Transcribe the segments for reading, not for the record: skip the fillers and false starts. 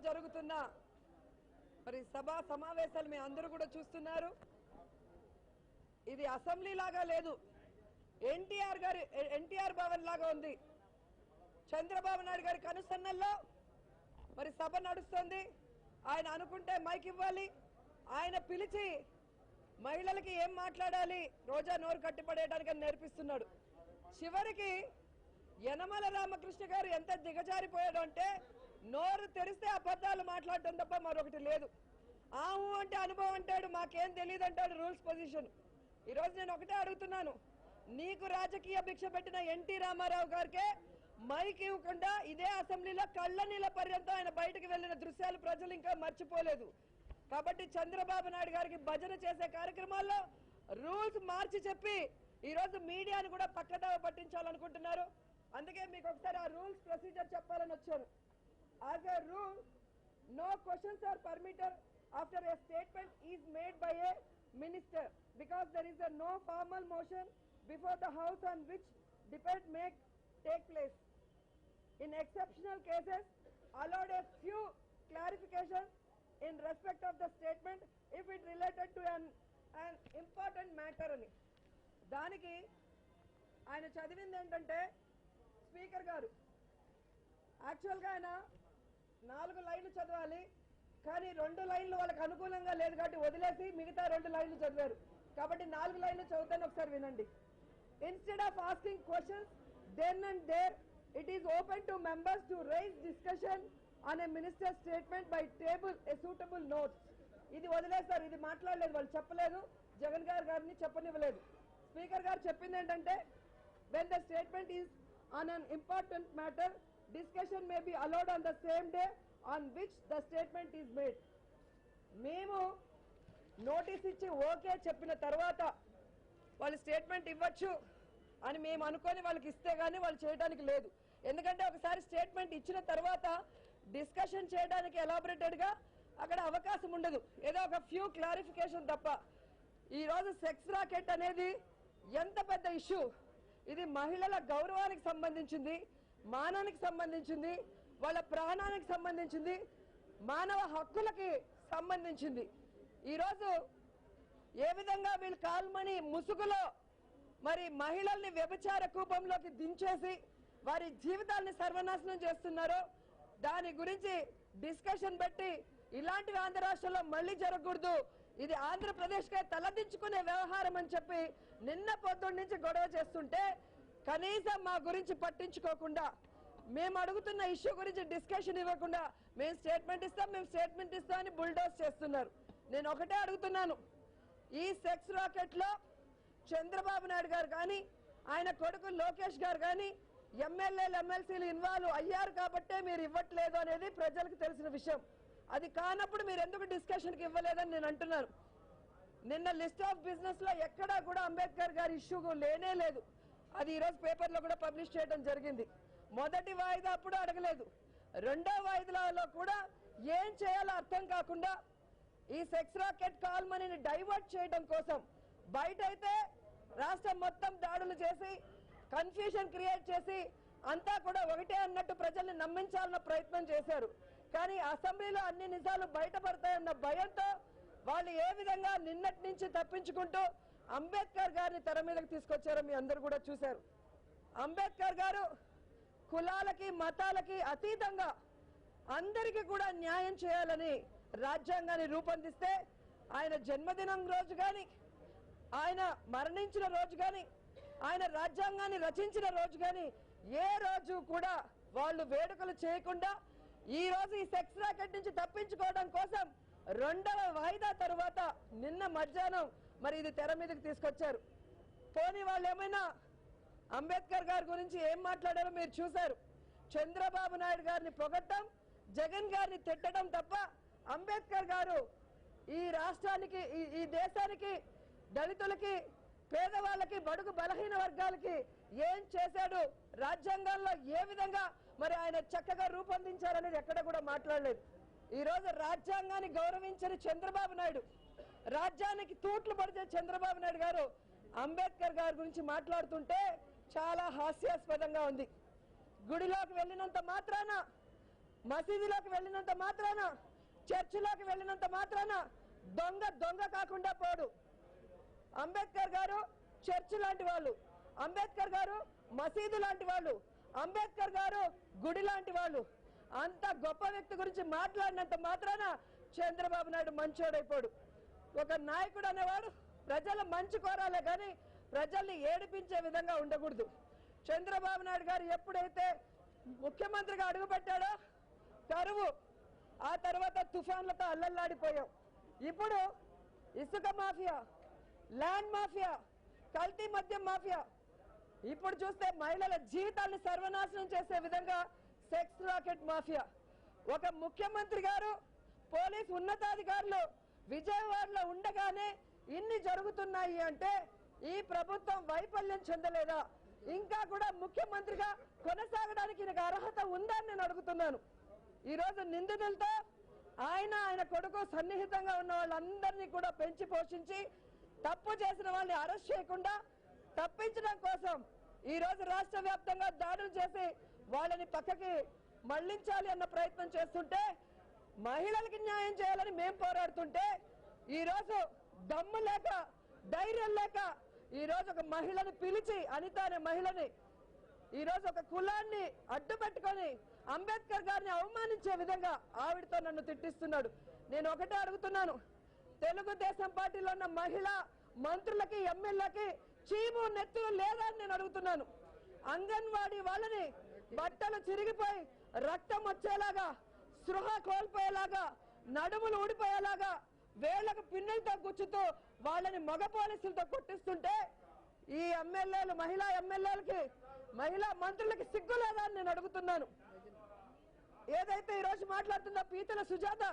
జరుగుతున్న మరి సభా సమావేశాలు మీ అందరూ కూడా చూస్తున్నారు. ఇది అసెంబ్లీ లాగా లేదు, ఎన్టీఆర్ భవన్ లాగా ఉంది. చంద్రబాబు నాయుడు గారి కనుసన్నల్లో మరి సభ నడుస్తుంది. ఆయన అనుకుంటే మైక్ ఇవ్వాలి, ఆయన పిలిచి మహిళలకి ఏం మాట్లాడాలి రోజా నోరు కట్టిపడేయడానికి నేర్పిస్తున్నాడు. చివరికి యనమల రామకృష్ణ గారు ఎంత దిగజారిపోయాడు అంటే నోరు తెరిస్తే అబద్ధాలు మాట్లాడటం తప్ప మరొకటి లేదు. ఆవు అంటే అనుభవం అంటాడు, మాకేం తెలియదు అంటాడు రూల్స్ పొజిషన్. ఈరోజు నేను ఒకటే అడుగుతున్నాను, నీకు రాజకీయ భిక్ష పెట్టిన ఎన్టీ రామారావు గారికే మైక్ ఇవ్వకుండా ఇదే అసెంబ్లీలో కళ్ళ నీళ్ళ పర్యంతం ఆయన బయటకు వెళ్లిన దృశ్యాలు ప్రజలు ఇంకా మర్చిపోలేదు. కాబట్టి చంద్రబాబు నాయుడు గారికి భజన చేసే కార్యక్రమాల్లో రూల్స్ మార్చి చెప్పి ఈరోజు మీడియాను కూడా పక్కదావ పట్టించాలనుకుంటున్నారు. అందుకే మీకు ఒకసారి ఆ రూల్స్ ప్రొసీజర్ చెప్పాలని వచ్చాను. As a rule, no questions are permitted after a statement is made by a minister because there is a no formal motion before the house on which debate may take place. In exceptional cases, allowed a few clarifications in respect of the statement if it related to an important matter అని. దానికి ఆయన చదివింది ఏంటంటే, speaker గారు యాక్చువల్గా ఆయన 4 లైన్లు చదవాలి, కానీ 2 లైన్లు వాళ్ళకి అనుకూలంగా లేదు కాబట్టి వదిలేసి మిగతా 2 లైన్లు చదివారు. కాబట్టి 4 లైన్లు చదువుతాను, ఒకసారి వినండి. Instead of asking questions then and there, it is open to members to raise discussion on a minister's statement by table a suitable notes. ఇది వదిలేస్తారు, ఇది మాట్లాడలేదు, వాళ్ళు చెప్పలేదు, జగన్ గారిని చెప్పనివ్వలేదు. స్పీకర్ గారు చెప్పింది ఏంటంటే, when the statement is on an important matter, discussion may be allowed on the same day on which the statement is made. మేము నోటీస్ ఇచ్చి ఓకే చెప్పిన తర్వాత వాళ్ళు స్టేట్మెంట్ ఇవ్వచ్చు అని మేము అనుకొని వాళ్ళకి ఇస్తే గానీ వాళ్ళు చేయడానికి లేదు. ఎందుకంటే ఒకసారి స్టేట్మెంట్ ఇచ్చిన తర్వాత డిస్కషన్ చేయడానికి ఎలాబొరేటెడ్ గా అక్కడ అవకాశం ఉండదు, ఏదో ఒక ఫ్యూ క్లారిఫికేషన్ తప్ప. ఈ రోజు సెక్స్ రాకెట్ అనేది ఎంత పెద్ద ఇష్యూ, ఇది మహిళల గౌరవానికి సంబంధించింది, మానానికి సంబంధించింది, వాళ్ళ ప్రాణానికి సంబంధించింది, మానవ హక్కులకి సంబంధించింది. ఈరోజు ఏ విధంగా వీళ్ళు కాల్మని ముసుగులో మరి మహిళల్ని వ్యభిచార కూపంలోకి దించేసి వారి జీవితాల్ని సర్వనాశనం చేస్తున్నారో దాని గురించి డిస్కషన్ పెట్టి ఇలాంటివి ఆంధ్ర రాష్ట్రంలో మళ్లీ జరగకూడదు, ఇది ఆంధ్రప్రదేశ్కే తలదించుకునే వ్యవహారం అని చెప్పి నిన్న పొద్దున్న నుంచి గొడవ చేస్తుంటే కనీసం మా గురించి పట్టించుకోకుండా, మేము అడుగుతున్న ఇష్యూ గురించి డిస్కషన్ ఇవ్వకుండా మేము స్టేట్మెంట్ ఇస్తాం అని బుల్డోస్ చేస్తున్నారు. నేను ఒకటే అడుగుతున్నాను, ఈ సెక్స్ రాకెట్ లో చంద్రబాబు నాయుడు గారు కానీ ఆయన కొడుకు లోకేష్ గారు కానీ ఎమ్మెల్యేలు ఎమ్మెల్సీలు ఇన్వాల్వ్ అయ్యారు కాబట్టే మీరు ఇవ్వట్లేదు అనేది ప్రజలకు తెలిసిన విషయం. అది కానప్పుడు మీరు ఎందుకు డిస్కషన్కి ఇవ్వలేదని నేను అంటున్నాను. నిన్న లిస్ట్ ఆఫ్ బిజినెస్ లో ఎక్కడా కూడా అంబేద్కర్ గారి ఇష్యూ లేనే లేదు. అది ఈరోజు పేపర్లో కూడా పబ్లిష్ చేయడం జరిగింది. మొదటి వాయిదా అప్పుడు అడగలేదు, రెండో వాయిదాలో కూడా ఏం చేయాలో అర్థం కాకుండా ఈ సెక్స్ రాకెట్ కాల్ మనీని డైవర్ట్ చేయడం కోసం బయట అయితే రాష్ట్రం మొత్తం దాడులు చేసి కన్ఫ్యూజన్ క్రియేట్ చేసి అంతా కూడా ఒకటే అన్నట్టు ప్రజల్ని నమ్మించాలన్న ప్రయత్నం చేశారు. కానీ అసెంబ్లీలో అన్ని నిజాలు బయటపడతాయన్న భయంతో వాళ్ళు ఏ విధంగా నిన్నటి నుంచి తప్పించుకుంటూ అంబేద్కర్ గారిని తెర మీదకి తీసుకొచ్చారో మీ అందరూ కూడా చూశారు. అంబేద్కర్ గారు కులాలకి మతాలకి అతీతంగా అందరికీ కూడా న్యాయం చేయాలని రాజ్యాంగాన్ని రూపొందిస్తే ఆయన జన్మదినం రోజు కానీ ఆయన మరణించిన రోజు కానీ ఆయన రాజ్యాంగాన్ని రచించిన రోజు కానీ ఏ రోజు కూడా వాళ్ళు వేడుకలు చేయకుండా ఈ రోజు ఈ సెక్స్ రాకెట్ నుంచి తప్పించుకోవడం కోసం రెండవ వాయిదా తరువాత నిన్న మధ్యాహ్నం మరి ఇది తెర మీదకి తీసుకొచ్చారు. పోనీ వాళ్ళు ఏమైనా అంబేద్కర్ గారి గురించి ఏం మాట్లాడారో మీరు చూశారు. చంద్రబాబు నాయుడు గారిని పొగట్టం, జగన్ గారిని తిట్టడం తప్ప అంబేద్కర్ గారు ఈ రాష్ట్రానికి ఈ దేశానికి దళితులకి పేదవాళ్ళకి బడుగు బలహీన వర్గాలకి ఏం చేశాడు, రాజ్యాంగంలో ఏ విధంగా మరి ఆయన చక్కగా రూపొందించారనేది ఎక్కడ కూడా మాట్లాడలేదు. ఈ రోజు రాజ్యాంగాన్ని గౌరవించని చంద్రబాబు నాయుడు, రాజ్యానికి తూట్లు పడితే చంద్రబాబు నాయుడు గారు అంబేద్కర్ గారి గురించి మాట్లాడుతుంటే చాలా హాస్యాస్పదంగా ఉంది. గుడిలోకి వెళ్ళినంత మాత్రాన మసీదులోకి వెళ్ళినంత మాత్రాన, చర్చిలోకి వెళ్ళినంత మాత్రాన దొంగ దొంగ కాకుండా పోడు. అంబేద్కర్ గారు చర్చి లాంటి వాళ్ళు, అంబేద్కర్ గారు మసీదు లాంటి వాళ్ళు, అంబేద్కర్ గారు గుడి లాంటి వాళ్ళు. అంత గొప్ప వ్యక్తి గురించి మాట్లాడినంత మాత్రాన చంద్రబాబు నాయుడు మంచోడైపోడు. ఒక నాయకుడు అనేవాడు ప్రజల మంచి కోరాలే కానీ ప్రజల్ని ఏడిపించే విధంగా ఉండకూడదు. చంద్రబాబు నాయుడు గారు ఎప్పుడైతే ముఖ్యమంత్రిగా అడుగుపెట్టాడో కరువు, ఆ తర్వాత తుఫాన్లతో అల్లల్లాడిపోయాం. ఇప్పుడు ఇసుక మాఫియా, ల్యాండ్ మాఫియా, కల్తీ మద్యం మాఫియా, ఇప్పుడు చూస్తే మహిళల జీవితాన్ని సర్వనాశనం చేసే విధంగా సెక్స్ రాకెట్ మాఫియా. ఒక ముఖ్యమంత్రి గారు, పోలీస్ ఉన్నతాధికారులు విజయవాడలో ఉండగానే ఇన్ని జరుగుతున్నాయి అంటే ఈ ప్రభుత్వం వైఫల్యం చెందలేదా? ఇంకా కూడా ముఖ్యమంత్రిగా కొనసాగడానికి ఈయనకు అర్హత ఉందా అని నేను అడుగుతున్నాను. ఈరోజు నిందితులతో ఆయన కొడుకు సన్నిహితంగా ఉన్న వాళ్ళందరినీ కూడా పెంచి పోషించి తప్పు చేసిన వాళ్ళని అరెస్ట్ చేయకుండా తప్పించడం కోసం ఈరోజు రాష్ట్ర వ్యాప్తంగా దాడులు చేసి వాళ్ళని పక్కకి మళ్లించాలి అన్న ప్రయత్నం చేస్తుంటే, మహిళలకి న్యాయం చేయాలని మేము పోరాడుతుంటే ఈరోజు దమ్ము లేక, ధైర్యం లేక ఈరోజు ఒక మహిళని పిలిచి, అనిత అనే మహిళని ఈరోజు ఒక కులాన్ని అడ్డు పెట్టుకొని అంబేద్కర్ గారిని అవమానించే విధంగా ఆవిడతో నన్ను తిట్టిస్తున్నాడు. నేను ఒకటే అడుగుతున్నాను, తెలుగుదేశం పార్టీలో ఉన్న మహిళా మంత్రులకి, ఎమ్మెల్యేలకి చీము నెత్తులు లేదా అని నేను అడుగుతున్నాను. అంగన్వాడీ వాళ్ళని బట్టలు చిరిగిపోయి రక్తం వచ్చేలాగా, స్పృహ కోల్పోయేలాగా, నడుములు ఊడిపోయేలాగా వేళ్లకు పిన్నులతో గుచ్చుతూ వాళ్ళని మగ పోలీసులతో కొట్టిస్తుంటే ఈ ఎమ్మెల్యేలు, మహిళా ఎమ్మెల్యేలకి, మహిళా మంత్రులకి సిగ్గు లేదా అని నేను అడుగుతున్నాను. ఏదైతే ఈరోజు మాట్లాడుతుందో పీతల సుజాత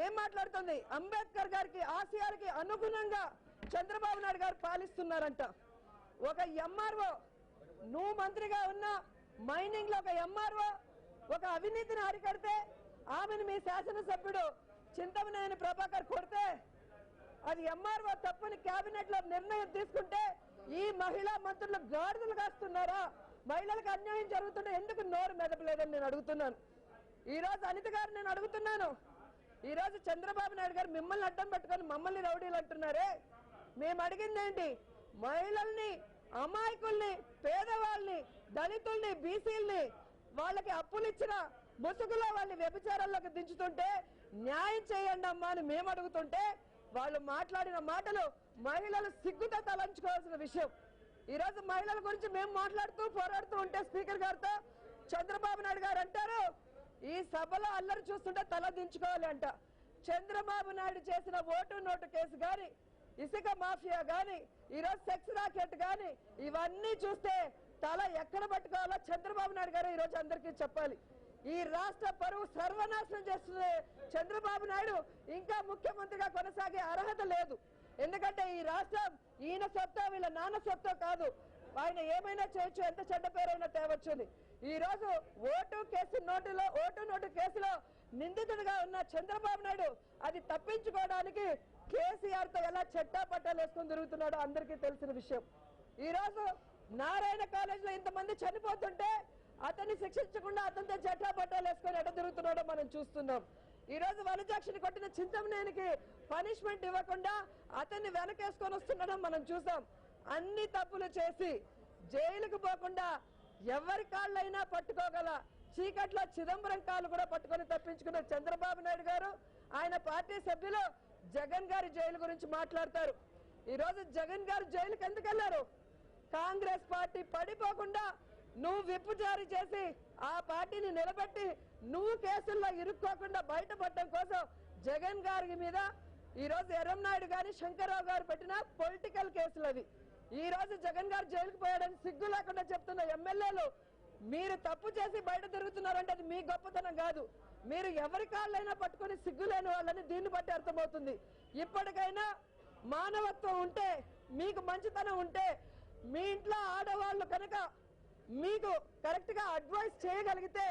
ఏం మాట్లాడుతుంది? అంబేద్కర్ గారికి ఆశయాలకి అనుగుణంగా చంద్రబాబు నాయుడు గారు పాలిస్తున్నారంట. ఒక ఎంఆర్ఓ, నువ్వు మంత్రిగా ఉన్న మైనింగ్ లో ఒక ఎంఆర్ఓ ఒక అవినీతిని అరికడితే ఆమెను మీ శాసనసభ్యుడు చింతమనేని ప్రభాకర్ కొడితే అది ఎంఆర్ఓ తప్పని కేబినెట్ లో నిర్ణయం తీసుకుంటే ఈ మహిళా మంత్రులు గాడిదలు కాస్తున్నారా? మహిళలకు అన్యాయం జరుగుతుంటే ఎందుకు నోరు మెదపలేదని నేను అడుగుతున్నాను. ఈ రోజు అనిత గారు నేను అడుగుతున్నాను, ఈ రోజు చంద్రబాబు నాయుడు గారు మిమ్మల్ని అడ్డం పెట్టుకొని మమ్మల్ని రౌడీలు అంటున్నారే, మేము అడిగింది ఏంటి? మహిళల్ని, అమాయకుల్ని, పేదవాళ్ళని, దళితుల్ని, బీసీల్ని వాళ్ళకి అప్పులు ఇచ్చిన ముసుగులో వాళ్ళని వ్యభిచారాల్లోకి దించుతుంటే న్యాయం చేయండి అమ్మా అని మేము అడుగుతుంటే వాళ్ళు మాట్లాడిన మాటలు మహిళలు సిగ్గుతో తలంచుకోవాల్సిన విషయం. ఈ రోజు మహిళల గురించి మేము మాట్లాడుతూ పోరాడుతూ ఉంటే స్పీకర్ గారితో చంద్రబాబు నాయుడు గారు అంటారు, ఈ సభలో అల్లరి చూస్తుంటే తల దించుకోవాలి అంట. చంద్రబాబు నాయుడు చేసిన ఓటు నోటు కేసు గాని, ఇసుక మాఫియా గాని, ఈరోజు సెక్స్ రాకెట్ గాని, ఇవన్నీ చూస్తే తల ఎక్కడ పట్టుకోవాలో చంద్రబాబు నాయుడు గారు ఈరోజు అందరికీ చెప్పాలి. ఈ రాష్ట్ర పరువు సర్వనాశనం చేస్తున్న చంద్రబాబు నాయుడు ఇంకా ముఖ్యమంత్రిగా కొనసాగే అర్హత లేదు. ఎందుకంటే ఈ రాష్ట్రం ఈయన సొత్తో, వీళ్ళ నాన్న సొత్తో కాదు. ఆయన ఏమైనా చేయొచ్చు, ఎంత చెడ్డ పేరైనా తేవచ్చుంది. ఈ రోజు ఓటు నోటు కేసులో నిందితుడిగా ఉన్న చంద్రబాబు నాయుడు అది తప్పించుకోవడానికి కేసీఆర్ తో ఎలా చెట్టా పట్టాలు వేసుకొని తిరుగుతున్నాడో అందరికీ తెలిసిన విషయం. ఈ రోజు నారాయణ కాలేజ్ లో ఇంతమంది చనిపోతుంటే అతన్ని శిక్షించకుండా అతనితో చెట్టా పట్టాలు వేసుకొని ఎట తిరుగుతున్నాడో మనం చూస్తున్నాం. ఈ రోజు వనజాక్షిని కొట్టిన చింతమనేనికి పనిష్మెంట్ ఇవ్వకుండా అతన్ని వెనకేసుకొని వస్తుండడం మనం చూసాం. అన్ని తప్పులు చేసి జైలుకు పోకుండా ఎవరి కాళ్ళైనా పట్టుకోగల చీకట్లో చిదంబరం కాళ్ళు కూడా పట్టుకొని తప్పించుకున్న చంద్రబాబు నాయుడు గారు, ఆయన పార్టీ సభ్యులు జగన్ గారి జైలు గురించి మాట్లాడతారు. ఈ రోజు జగన్ గారు జైలుకి ఎందుకు వెళ్లారు? కాంగ్రెస్ పార్టీ పడిపోకుండా నువ్వు విప్పు జారీ చేసి ఆ పార్టీని నిలబెట్టి నువ్వు కేసుల్లో ఇరుక్కోకుండా బయటపడడం కోసం జగన్ గారి మీద ఈ రోజు ఎర్రంనాయుడు గారి, శంకర్రావు గారు పెట్టిన పొలిటికల్ కేసులు అవి. ఈ రోజు జగన్ గారు జైలుకు పోయాడని సిగ్గు లేకుండా చెప్తున్న ఎమ్మెల్యేలు మీరు తప్పు చేసి బయట తిరుగుతున్నారంటే అది మీ గొప్పతనం కాదు. మీరు ఎవరి కాళ్ళైనా పట్టుకొని సిగ్గు లేని వాళ్ళని దీన్ని బట్టి అర్థమవుతుంది. ఇప్పటికైనా మానవత్వం ఉంటే, మీకు మంచితనం ఉంటే, మీ ఇంట్లో ఆడవాళ్ళు కనుక మీకు కరెక్ట్ గా అడ్వైస్ చేయగలిగితే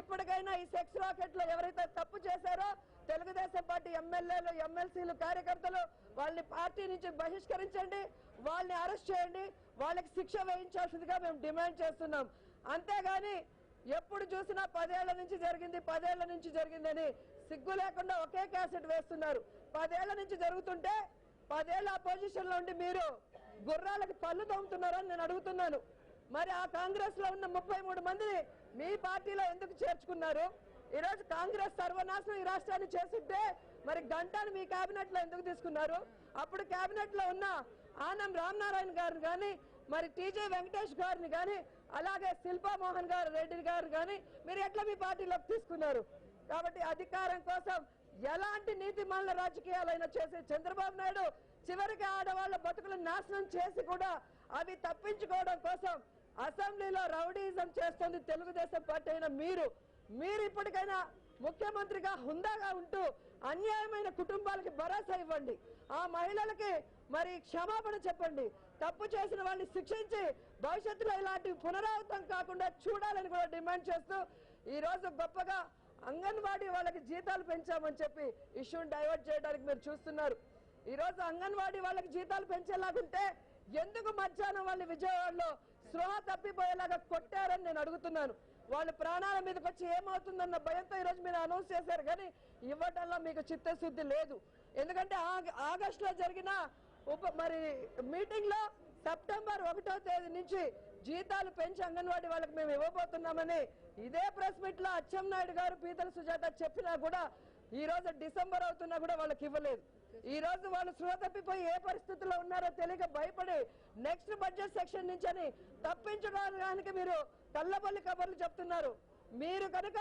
ఇప్పటికైనా ఈ సెక్స్ రాకెట్ లో ఎవరైతే తప్పు చేశారో తెలుగుదేశం పార్టీ ఎమ్మెల్యేలు, ఎమ్మెల్సీలు, కార్యకర్తలు వాళ్ళని పార్టీ నుంచి బహిష్కరించండి, వాళ్ళని అరెస్ట్ చేయండి, వాళ్ళకి శిక్ష వేయించాల్సిందిగా మేము డిమాండ్ చేస్తున్నాం. అంతేగాని ఎప్పుడు చూసినా 10 ఏళ్ల నుంచి జరిగింది 10 ఏళ్ల నుంచి జరిగిందని సిగ్గు లేకుండా ఒకే క్యాసెట్ వేస్తున్నారు. 10 ఏళ్ల నుంచి జరుగుతుంటే 10 ఏళ్ల అపోజిషన్ లో ఉండి మీరు గుర్రాలకి పళ్ళు తోముతున్నారని నేను అడుగుతున్నాను. మరి ఆ కాంగ్రెస్ లో ఉన్న 33 మందిని మీ పార్టీలో ఎందుకు చేర్చుకున్నారు? ఈరోజు కాంగ్రెస్ సర్వనాశనం ఈ రాష్ట్రాన్ని చేస్తుంటే మరి గంటను మీ కేబినెట్ లో ఎందుకు తీసుకున్నారు? అప్పుడు కేబినెట్ లో ఉన్న ఆనం రామనారాయణ గారిని కానీ మరి టీజే వెంకటేష్ గారిని కానీ అలాగే శిల్పా మోహన్ గారు రెడ్డి గారు కానీ మీరు ఎట్లా మీ పార్టీలోకి తీసుకున్నారు? కాబట్టి అధికారం కోసం ఎలాంటి నీతిమాలిన రాజకీయాలైనా చేసే చంద్రబాబు నాయుడు చివరికి ఆడవాళ్ళ బతుకులను నాశనం చేసి కూడా అవి తప్పించుకోవడం కోసం అసెంబ్లీలో రౌడీజం చేస్తుంది తెలుగుదేశం పార్టీ అయిన మీరు ఇప్పటికైనా ముఖ్యమంత్రిగా హుందాగా ఉంటూ అన్యాయమైన కుటుంబాలకి భరోసా ఇవ్వండి. ఆ మహిళలకి మరి క్షమాపణ చెప్పండి. తప్పు చేసిన వాళ్ళని శిక్షించి భవిష్యత్తులో ఇలాంటి పునరావృతం కాకుండా చూడాలని కూడా డిమాండ్ చేస్తూ ఈ రోజు గొప్పగా అంగన్వాడీ వాళ్ళకి జీతాలు పెంచామని చెప్పి ఇష్యూని డైవర్ట్ చేయడానికి మీరు చూస్తున్నారు. ఈ రోజు అంగన్వాడీ వాళ్ళకి జీతాలు పెంచేలాగుంటే ఎందుకు మధ్యాహ్నం వాళ్ళని విజయవాడలో స్పృహ తప్పిపోయేలాగా కొట్టారని నేను అడుగుతున్నాను. వాళ్ళు ప్రాణాల మీదకి వచ్చి ఏమవుతుందన్న భయంతో ఈరోజు మీరు అనౌన్స్ చేశారు కానీ ఇవ్వటంలో మీకు చిత్తశుద్ధి లేదు. ఎందుకంటే ఆగస్టులో జరిగిన మరి మీటింగ్ లో సెప్టెంబర్ 1వ తేదీ నుంచి జీతాలు పెంచి అంగన్వాడీ వాళ్ళకి మేము ఇవ్వబోతున్నామని ఇదే ప్రెస్ మీట్ లో అచ్చెన్నాయుడు గారు పీతల సుజాత చెప్పినా కూడా ఈ రోజు డిసెంబర్ అవుతున్నా కూడా వాళ్ళకి ఇవ్వలేదు. ఈ రోజు వాళ్ళు స్పృహ తప్పిపోయి ఏ పరిస్థితుల్లో ఉన్నారో తెలియక భయపడి నెక్స్ట్ బడ్జెట్ సెక్షన్ నుంచి అని తప్పించడానికి మీరు కళ్ళబొల్లి కబుర్లు చెప్తున్నారు. మీరు కనుక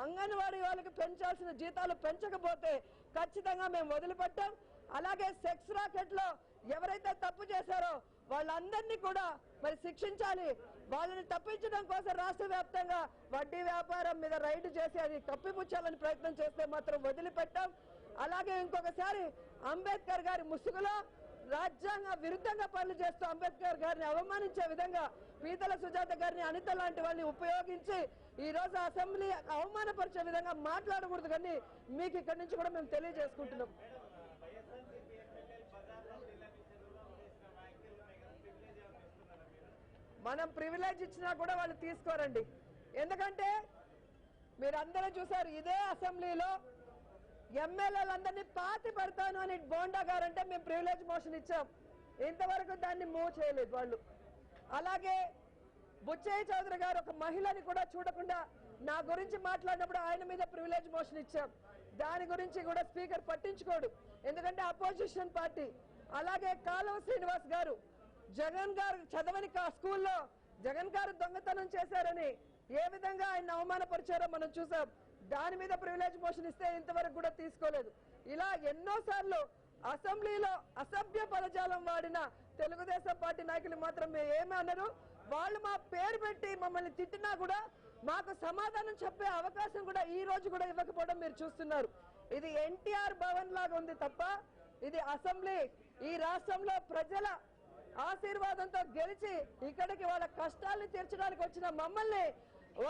అంగన్వాడీ వాళ్ళకి పెంచాల్సిన జీతాలు పెంచకపోతే ఖచ్చితంగా మేము వదిలిపెట్టాం. అలాగే సెక్స్ రాకెట్ లో ఎవరైతే తప్పు చేశారో వాళ్ళందరినీ కూడా మరి శిక్షించాలి. వాళ్ళని తప్పించడం కోసం రాష్ట్ర వ్యాప్తంగా వడ్డీ వ్యాపారం మీద రైడ్ చేసి అది కప్పిపుచ్చాలని ప్రయత్నం చేస్తే మాత్రం వదిలిపెట్టాం. అలాగే ఇంకొకసారి అంబేద్కర్ గారి ముసుగులో రాజ్యాంగ విరుద్ధంగా పనులు చేస్తూ అంబేద్కర్ గారిని అవమానించే విధంగా పీతల సుజాత గారిని అనిత లాంటి వాళ్ళని ఉపయోగించి ఈ రోజు అసెంబ్లీ అవమానపరిచే విధంగా మాట్లాడకూడదు కానీ మీకు ఇక్కడి నుంచి కూడా మేము తెలియజేసుకుంటున్నాం. మనం ప్రివిలేజ్ ఇచ్చినా కూడా వాళ్ళు తీసుకోరండి. ఎందుకంటే మీరందరూ చూసారు ఇదే అసెంబ్లీలో ఎమ్మెల్యేలందరినీ పాతి పెడతాను అని బోండా గారంటే మేము ప్రివిలేజ్ మోషన్ ఇచ్చాం. ఇంతవరకు దాన్ని మూవ్ చేయలేదు వాళ్ళు. అలాగే బుచ్చయ్య చౌదరి గారు ఒక మహిళని కూడా చూడకుండా నా గురించి మాట్లాడినప్పుడు ఆయన మీద ప్రివిలేజ్ మోషన్ ఇచ్చాం. దాని గురించి కూడా స్పీకర్ పట్టించుకోడు, ఎందుకంటే అపోజిషన్ పార్టీ. అలాగే కాలువ శ్రీనివాస్ గారు జగన్ గారు చదవని స్కూల్లో జగన్ గారు దొంగతనం చేశారని ఏ విధంగా ఆయన అవమానపరిచారో మనం చూసాం. దాని మీద ప్రివిలేజ్ మోషన్ ఇస్తే ఇంతవరకు కూడా తీసుకోలేదు. ఇలా ఎన్నోసార్లు అసెంబ్లీలో అసభ్య పదజాలం వాడిన తెలుగుదేశం పార్టీ నాయకులు మాత్రం ఏమీ అన్నారు. వాళ్ళు మా పేరు పెట్టి మమ్మల్ని తిట్టినా కూడా మాకు సమాధానం చెప్పే అవకాశం కూడా ఈ రోజు కూడా ఇవ్వకపోవడం మీరు చూస్తున్నారు. ఇది ఎన్టీఆర్ భవన్ లాగా ఉంది తప్ప ఇది అసెంబ్లీ. ఈ రాష్ట్రంలో ప్రజల ఆశీర్వాదంతో గెలిచి ఇక్కడికి వాళ్ళ కష్టాలను తీర్చడానికి వచ్చిన మమ్మల్ని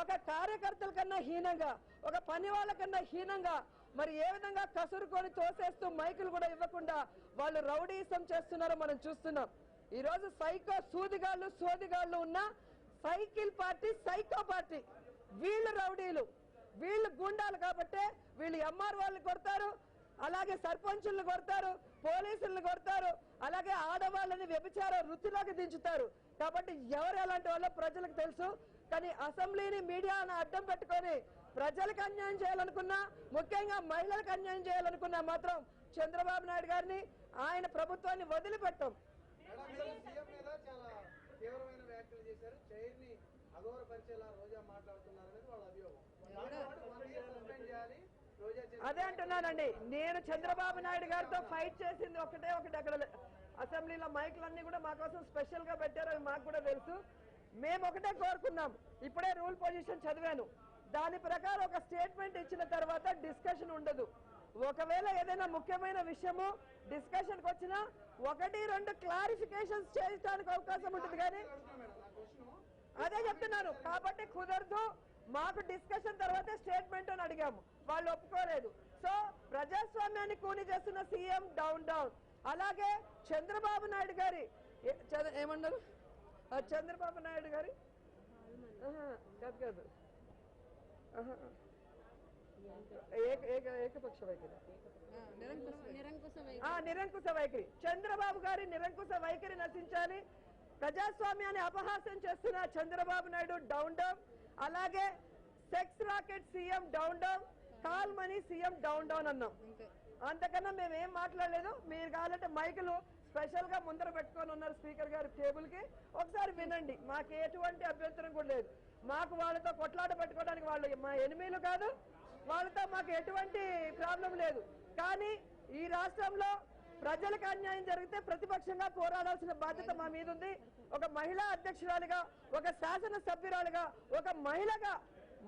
ఒక కార్యకర్తల కన్నా హీనంగా, ఒక పని వాళ్ళ కన్నా హీనంగా మరి ఏ విధంగా కసురుకొని తోసేస్తూ మైకులు కూడా ఇవ్వకుండా వాళ్ళు రౌడీసం చేస్తున్నారో మనం చూస్తున్నాం. ఈ రోజు సైకో సోదిగాళ్ళు ఉన్న సైకిల్ పార్టీ సైకో పార్టీ. వీళ్ళు రౌడీలు, వీళ్ళు గుండాలు కాబట్టి వీళ్ళు ఎంఆర్ వాళ్ళని కొడతారు, అలాగే సర్పంచులను కొడతారు, పోలీసులను కొడతారు, అలాగే ఆడవాళ్ళని వ్యభిచార వృత్తిలోకి దించుతారు. కాబట్టి ఎవరు ఎలాంటి వాళ్ళో ప్రజలకు తెలుసు. కానీ అసెంబ్లీని మీడియాను అడ్డం పెట్టుకొని ప్రజలకు అన్యాయం చేయాలనుకున్నా, ముఖ్యంగా మహిళలకు అన్యాయం చేయాలనుకున్నా మాత్రం చంద్రబాబు నాయుడు గారిని ఆయన ప్రభుత్వాన్ని వదిలిపెట్టాం. అదే అంటున్నానండి, నేను చంద్రబాబు నాయుడు గారితో ఫైట్ చేసింది ఒకటే ఒకటి. అక్కడ అసెంబ్లీలో మైకులన్నీ కూడా మా కోసం స్పెషల్ గా పెట్టారు, అవి మాకు కూడా తెలుసు. మేము ఒకటే కోరుకున్నాం, ఇప్పుడే రూల్ పొజిషన్ చదివాను, దాని ప్రకారం ఒక స్టేట్మెంట్ ఇచ్చిన తర్వాత డిస్కషన్ ఉండదు. ఒకవేళ ఏదైనా ముఖ్యమైన విషయము డిస్కషన్కి వచ్చినా 1-2 క్లారిఫికేషన్స్ చేయడానికి అవకాశం ఉంటుంది. కానీ అదే చెప్తున్నాను కాబట్టి కుదరదు. మాకు డిస్కషన్ తర్వాత స్టేట్మెంట్ అని అడిగాము, వాళ్ళు ఒప్పుకోలేదు. సో ప్రజాస్వామ్యాన్ని కూని చేస్తున్న సీఎం డౌన్. అలాగే చంద్రబాబు నాయుడు గారి ఏమన్నారు, చంద్రబాబు నాయుడు గారి కాదు ఏకపక్ష వైఖరి, నిరంకుశ వైఖరి. చంద్రబాబు గారి నిరంకుశ వైఖరి నశించాలి. ప్రజాస్వామ్యాన్ని అపహాస్యం చేస్తున్న చంద్రబాబు నాయుడు డౌన్ డౌన్. అలాగే sex racket CM down down, call money CM down down అన్నాం. అంతకన్నా మేము ఏం మాట్లాడలేదు. మీరు కావాలంటే మైకులు స్పెషల్ గా ముందర పెట్టుకొని ఉన్నారు స్పీకర్ గారి టేబుల్ కి, ఒకసారి వినండి. మాకు ఎటువంటి అభ్యంతరం కూడా లేదు. మాకు వాళ్ళతో కొట్లాట పెట్టుకోవడానికి వాళ్ళు మా ఎనిమీలు కాదు, వాళ్ళతో మాకు ఎటువంటి ప్రాబ్లం లేదు. కానీ ఈ రాష్ట్రంలో ప్రజలకు అన్యాయం జరిగితే ప్రతిపక్షంగా పోరాడాల్సిన బాధ్యత మా మీద ఉంది. ఒక మహిళా అధ్యక్షురాలిగా, ఒక శాసన సభ్యురాలుగా, ఒక మహిళగా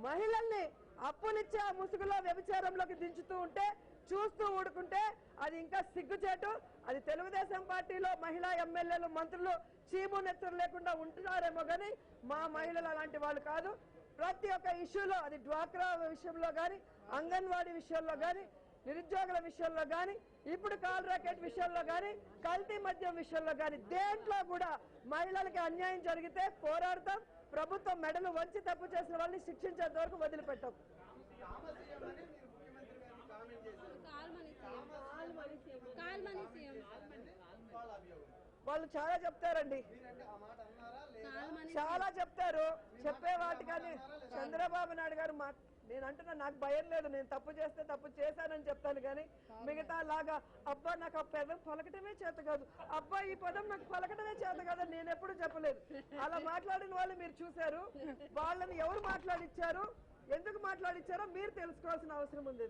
మహిళల్ని అప్పులిచ్చే ఆ ముసుగులో వ్యభిచారంలోకి దించుతూ ఉంటే చూస్తూ ఊడుకుంటే అది ఇంకా సిగ్గుచేటు. అది తెలుగుదేశం పార్టీలో మహిళా ఎమ్మెల్యేలు మంత్రులు చీము నెత్తరు లేకుండా ఉంటున్నారేమో కానీ మా మహిళలు అలాంటి వాళ్ళు కాదు. ప్రతి ఒక్క ఇష్యూలో, అది డ్వాక్రా విషయంలో కానీ, అంగన్వాడీ విషయంలో కానీ, నిరుద్యోగుల విషయంలో కానీ, ఇప్పుడు కాల్ రాకెట్ విషయంలో కానీ, కల్తీ మద్యం విషయంలో కానీ, దేంట్లో కూడా మహిళలకి అన్యాయం జరిగితే పోరాడతాం. ప్రభుత్వం మెడలు వంచి తప్పు చేసిన వాళ్ళని శిక్షించేంత వరకు వదిలిపెట్టాం. వాళ్ళు చాలా చెప్తారండి, చాలా చెప్తారు. చెప్పే వాటికని చంద్రబాబు నాయుడు గారు నేను అంటున్నా, నాకు భయం లేదు. నేను తప్పు చేస్తే తప్పు చేశానని చెప్తాను కానీ మిగతా లాగా అబ్బా నాకు ఆ పదం పలకటమే చేత కాదు, అబ్బా ఈ పదం నాకు పలకటమే చేత కాదని నేను ఎప్పుడు చెప్పలేదు. అలా మాట్లాడిన వాళ్ళు మీరు చూశారు. వాళ్ళని ఎవరు మాట్లాడిచ్చారు, ఎందుకు మాట్లాడిచ్చారో మీరు తెలుసుకోవాల్సిన అవసరం ఉంది.